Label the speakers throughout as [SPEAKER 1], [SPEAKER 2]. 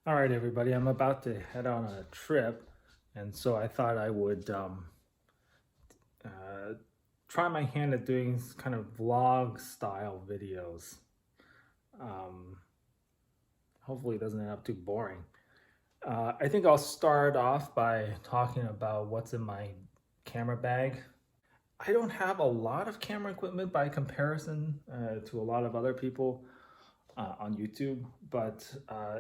[SPEAKER 1] All right, everybody, I'm about to head on a trip, and so I thought I would uh, try my hand at doing kind of vlog style videos. Um, Hopefully, it doesn't end up too boring. I think I'll start off by talking about what's in my camera bag. I don't have a lot of camera equipment by comparison to a lot of other people on YouTube, but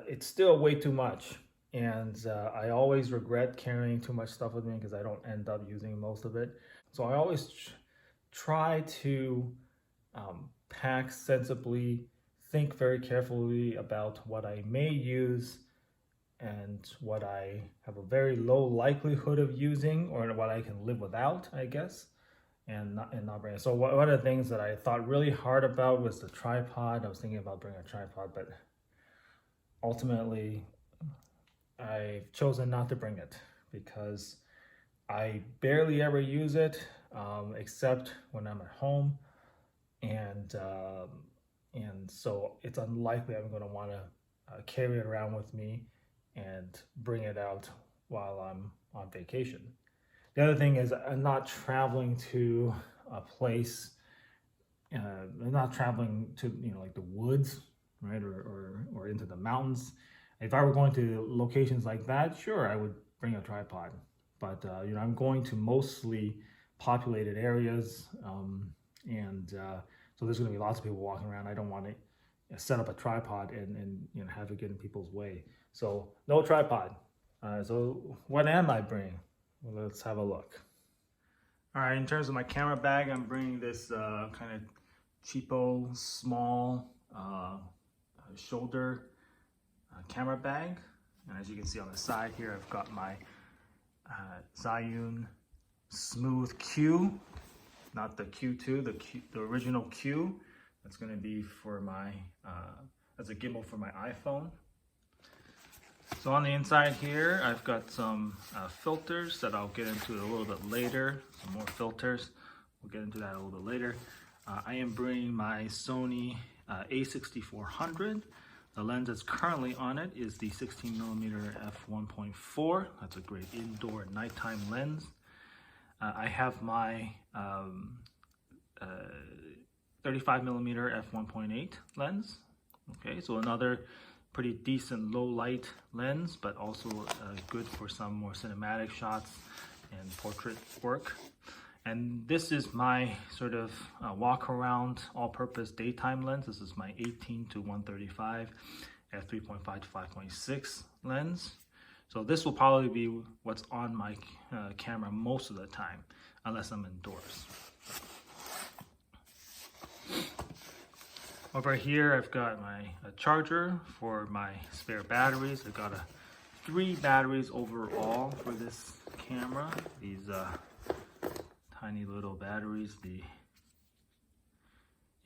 [SPEAKER 1] it's still way too much. And I always regret carrying too much stuff with me because I don't end up using most of it. So I always try to pack sensibly, think very carefully about what I may use and what I have a very low likelihood of using or what I can live without, I guess, and not bring it. So one of the things that I thought really hard about was the tripod. I was thinking about bringing a tripod, but ultimately I've chosen not to bring it because I barely ever use it except when I'm at home, and so it's unlikely I'm going to want to carry it around with me and bring it out while I'm on vacation. The other thing is I'm not traveling to a place. I'm not traveling to like the woods, right, or into the mountains. If I were going to locations like that, sure, I would bring a tripod. But I'm going to mostly populated areas, and so there's going to be lots of people walking around. I don't want to set up a tripod and have it get in people's way. So no tripod. So what am I bringing? Well, let's have a look. All right, in terms of my camera bag, I'm bringing this kind of cheapo, small shoulder camera bag. And as you can see on the side here, I've got my Zhiyun Smooth Q, not the Q2, the original Q. That's going to be for my, as a gimbal for my iPhone. So on the inside here, I've got some filters that I'll get into a little bit later. Some more filters. We'll get into that a little bit later. I am bringing my Sony a6400. The lens that's currently on it is the 16mm f1.4. That's a great indoor nighttime lens. I have my 35mm f1.8 lens. Okay, so another pretty decent low light lens, but also good for some more cinematic shots and portrait work. And this is my sort of walk around all-purpose daytime lens. This is my 18 to 135 f3.5 to 5.6 lens. So this will probably be what's on my camera most of the time, unless I'm indoors. Over here, I've got my charger for my spare batteries. I've got 3 batteries overall for this camera. These tiny little batteries, the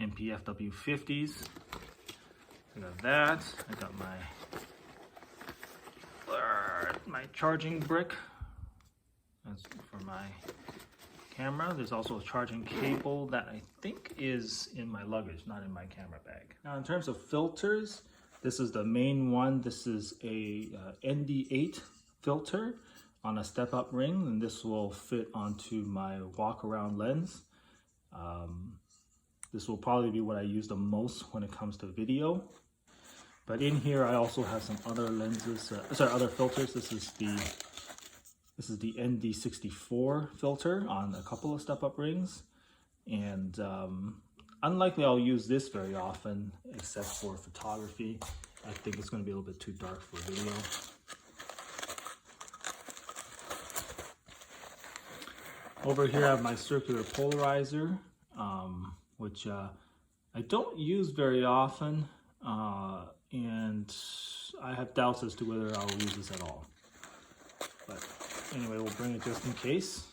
[SPEAKER 1] MPFW50s. I got that. I got my charging brick. That's for my camera. There's also a charging cable that I think is in my luggage, not in my camera bag. Now, in terms of filters, this is the main one. This is a ND8 filter on a step-up ring, and this will fit onto my walk-around lens. This will probably be what I use the most when it comes to video. But in here, I also have some other lenses, other filters. This is the ND64 filter on a couple of step-up rings. And unlikely I'll use this very often, except for photography. I think it's going to be a little bit too dark for video. Over here I have my circular polarizer, which I don't use very often, and I have doubts as to whether I'll use this at all. But anyway, we'll bring it just in case.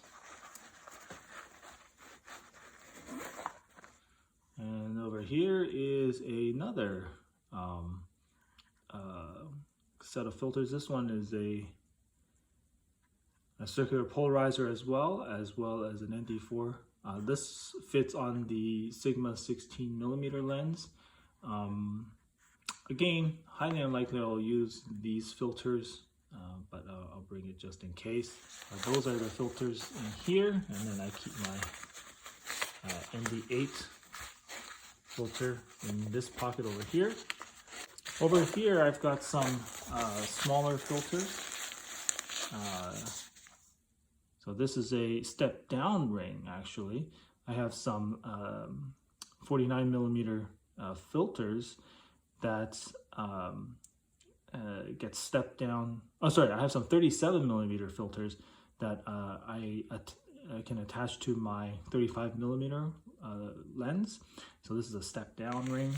[SPEAKER 1] And over here is another set of filters. This one is a circular polarizer as well as an ND4. This fits on the Sigma 16mm lens. again, highly unlikely I'll use these filters, but I'll bring it just in case. Those are the filters in here, and then I keep my ND8 filter in this pocket over here. Over here, I've got some smaller filters. So this is a step down ring, actually. I have some 49 millimeter filters that get stepped down. Oh, sorry, I have some 37 millimeter filters that I can attach to my 35 millimeter lens. So this is a step down ring,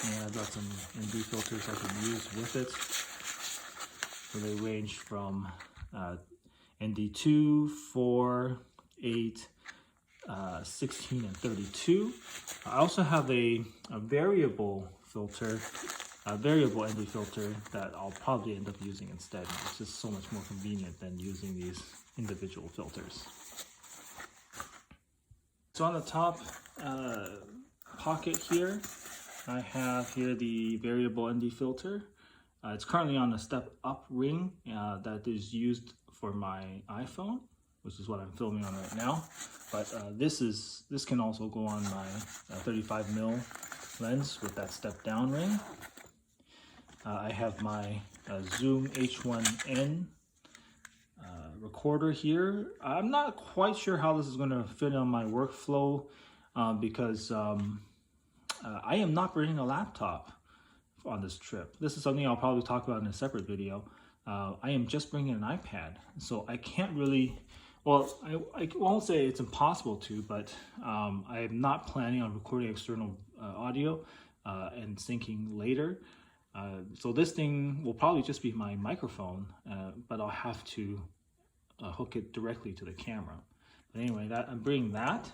[SPEAKER 1] and I've got some ND filters I can use with it. So they range from ND2, 4, 8, 16, and 32. I also have a variable filter, a variable ND filter that I'll probably end up using instead. It's just so much more convenient than using these individual filters. So on the top pocket here, I have here the variable ND filter. It's currently on a step up ring that is used for my iPhone, which is what I'm filming on right now. But this can also go on my 35mm lens with that step down ring. I have my Zoom H1N recorder here. I'm not quite sure how this is going to fit on my workflow because I am not bringing a laptop on this trip. This is something I'll probably talk about in a separate video. I am just bringing an iPad, so I can't really, well, I won't say it's impossible to, but I am not planning on recording external audio and syncing later. So this thing will probably just be my microphone, but I'll have to hook it directly to the camera. But anyway, I'm bringing that.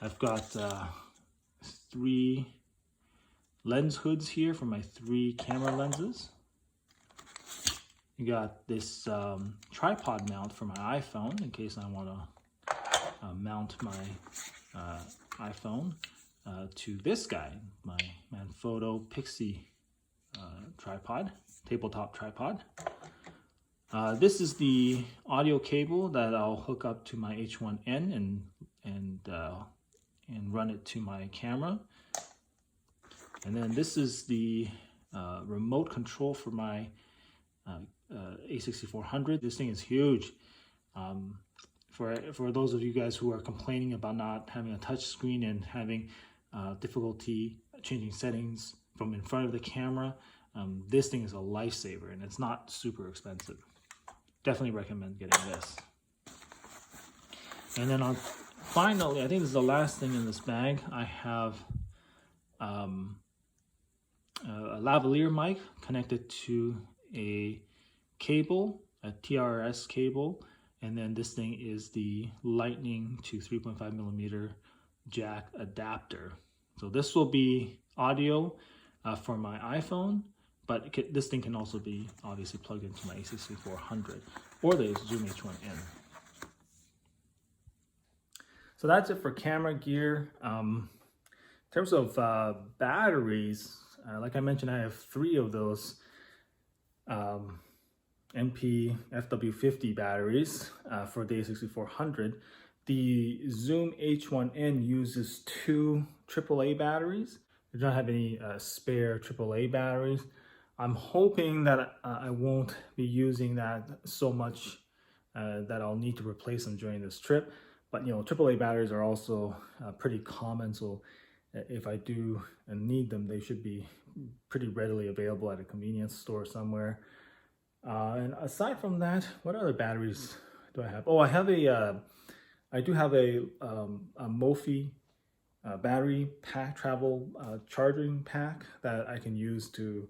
[SPEAKER 1] I've got 3 lens hoods here for my 3 camera lenses. You got this tripod mount for my iPhone in case I want to mount my iPhone to this guy, my Manfrotto Pixie tripod, tabletop tripod. This is the audio cable that I'll hook up to my H1N and run it to my camera. And then this is the remote control for my A6400. This thing is huge. For those of you guys who are complaining about not having a touch screen and having difficulty changing settings from in front of the camera, this thing is a lifesaver, and it's not super expensive. Definitely recommend getting this. And then finally, I think this is the last thing in this bag. I have a lavalier mic connected to a cable, a TRS cable, and then this thing is the lightning to 3.5 millimeter jack adapter. So this will be audio for my iPhone, but this thing can also be obviously plugged into my A6400 or the Zoom H1N. So that's it for camera gear. In terms of batteries, like I mentioned, I have 3 of those NP FW50 batteries for the A6400. The Zoom H1N uses 2 AAA batteries. I don't have any spare AAA batteries. I'm hoping that I won't be using that so much that I'll need to replace them during this trip. But you know, AAA batteries are also pretty common, so if I do need them, they should be pretty readily available at a convenience store somewhere. And aside from that, what other batteries do I have? Oh, I do have a Mophie battery pack, travel charging pack that I can use to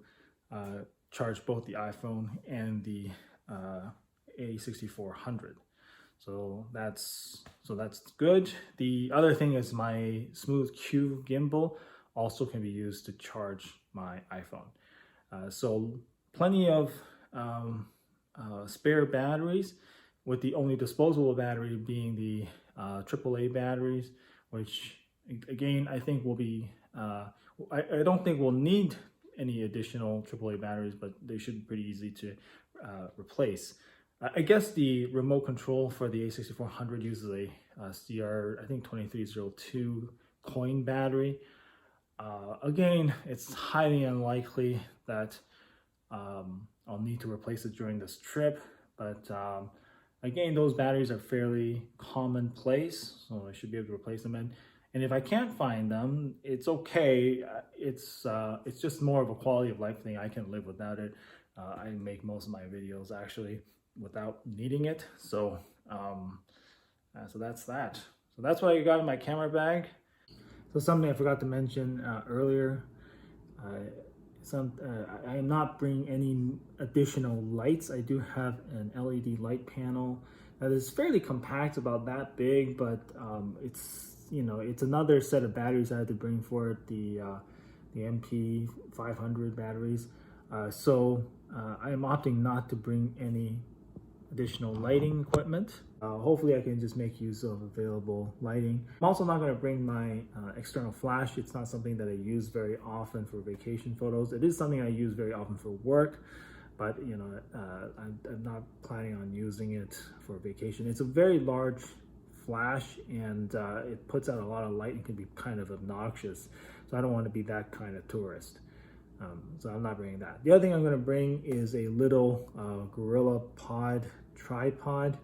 [SPEAKER 1] charge both the iPhone and the A6400. So that's good. The other thing is my Smooth Q gimbal also can be used to charge my iPhone. So plenty of spare batteries, with the only disposable battery being the AAA batteries, which again I think will be I don't think we'll need any additional AAA batteries, but they should be pretty easy to replace. I guess the remote control for the A6400 uses a CR, I think 2302 coin battery. Again, it's highly unlikely that I'll need to replace it during this trip, but again, those batteries are fairly commonplace, so I should be able to replace them. And if I can't find them, it's okay. It's just more of a quality of life thing. I can live without it. I make most of my videos actually without needing it, so so that's that. So that's what I got in my camera bag. So something I forgot to mention earlier, I am not bringing any additional lights. I do have an LED light panel that is fairly compact, about that big, but it's, you know, it's another set of batteries I had to bring for it, the MP500 batteries. So I am opting not to bring any additional lighting equipment. Hopefully I can just make use of available lighting. I'm also not going to bring my external flash. It's not something that I use very often for vacation photos. It is something I use very often for work, but you know, I'm not planning on using it for vacation. It's a very large flash, and it puts out a lot of light and can be kind of obnoxious. So I don't want to be that kind of tourist. So I'm not bringing that. The other thing I'm going to bring is a little GorillaPod tripod.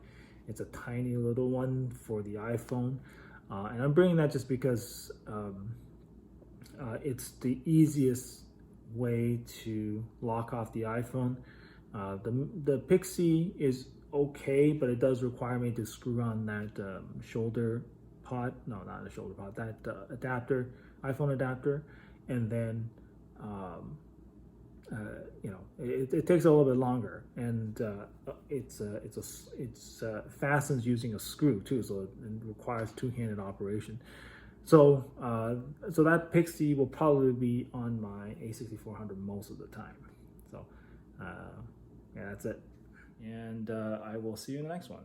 [SPEAKER 1] It's a tiny little one for the iPhone, and I'm bringing that just because it's the easiest way to lock off the iPhone. The Pixie is okay, but it does require me to screw on that shoulder pod. No, not a shoulder pod. That adapter, iPhone adapter, and then you know, it takes a little bit longer, and it fastens using a screw too, so it requires two-handed operation. So so that Pixie will probably be on my A6400 most of the time. So yeah, that's it, and I will see you in the next one.